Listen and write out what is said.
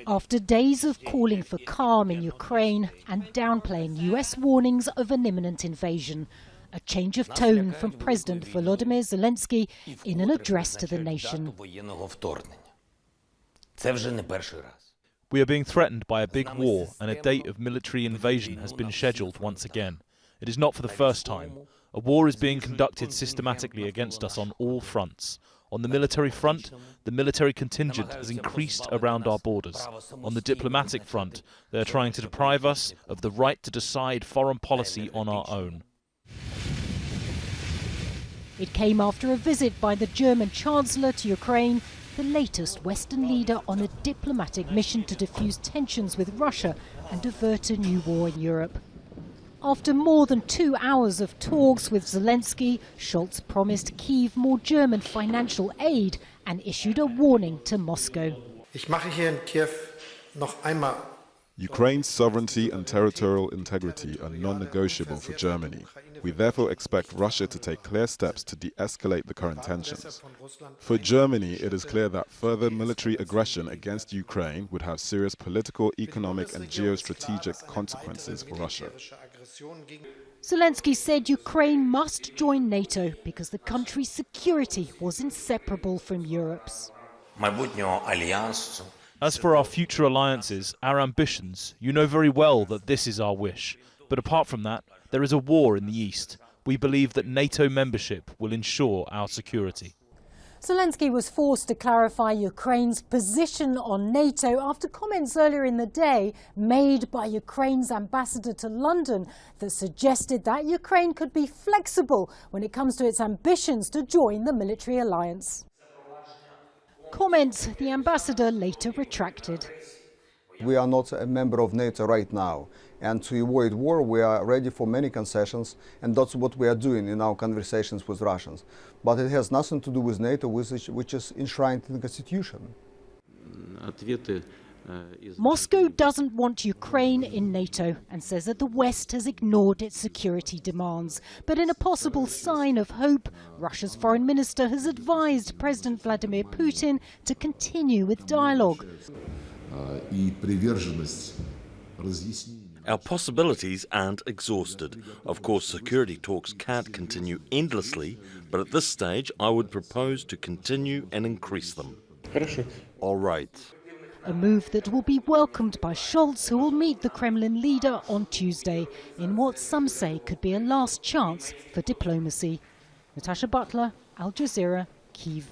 After days of calling for calm in Ukraine and downplaying US warnings of an imminent invasion, a change of tone from President Volodymyr Zelenskyy in an address to the nation. We are being threatened by a big war, and a date of military invasion has been scheduled once again. It is not for the first time. A war is being conducted systematically against us on all fronts. On the military front, the military contingent has increased around our borders. On the diplomatic front, they are trying to deprive us of the right to decide foreign policy on our own. It came after a visit by the German Chancellor to Ukraine, the latest Western leader on a diplomatic mission to defuse tensions with Russia and avert a new war in Europe. After more than 2 hours of talks with Zelenskyy, Scholz promised Kyiv more German financial aid and issued a warning to Moscow. Ukraine's sovereignty and territorial integrity are non-negotiable for Germany. We therefore expect Russia to take clear steps to de-escalate the current tensions. For Germany, it is clear that further military aggression against Ukraine would have serious political, economic and geostrategic consequences for Russia. Zelenskyy said Ukraine must join NATO because the country's security was inseparable from Europe's. As for our future alliances, our ambitions, you know very well that this is our wish. But apart from that, there is a war in the east. We believe that NATO membership will ensure our security. Zelenskyy was forced to clarify Ukraine's position on NATO after comments earlier in the day made by Ukraine's ambassador to London that suggested that Ukraine could be flexible when it comes to its ambitions to join the military alliance. Comments the ambassador later retracted. We are not a member of NATO right now, and to avoid war we are ready for many concessions, and that's what we are doing in our conversations with Russians. But it has nothing to do with NATO, which is enshrined in the Constitution. Moscow doesn't want Ukraine in NATO and says that the West has ignored its security demands. But in a possible sign of hope, Russia's foreign minister has advised President Vladimir Putin to continue with dialogue. Our possibilities aren't exhausted. Of course, security talks can't continue endlessly, but at this stage I would propose to continue and increase them. All right. A move that will be welcomed by Scholz, who will meet the Kremlin leader on Tuesday, in what some say could be a last chance for diplomacy. Natacha, Butler, Al Jazeera, Kyiv.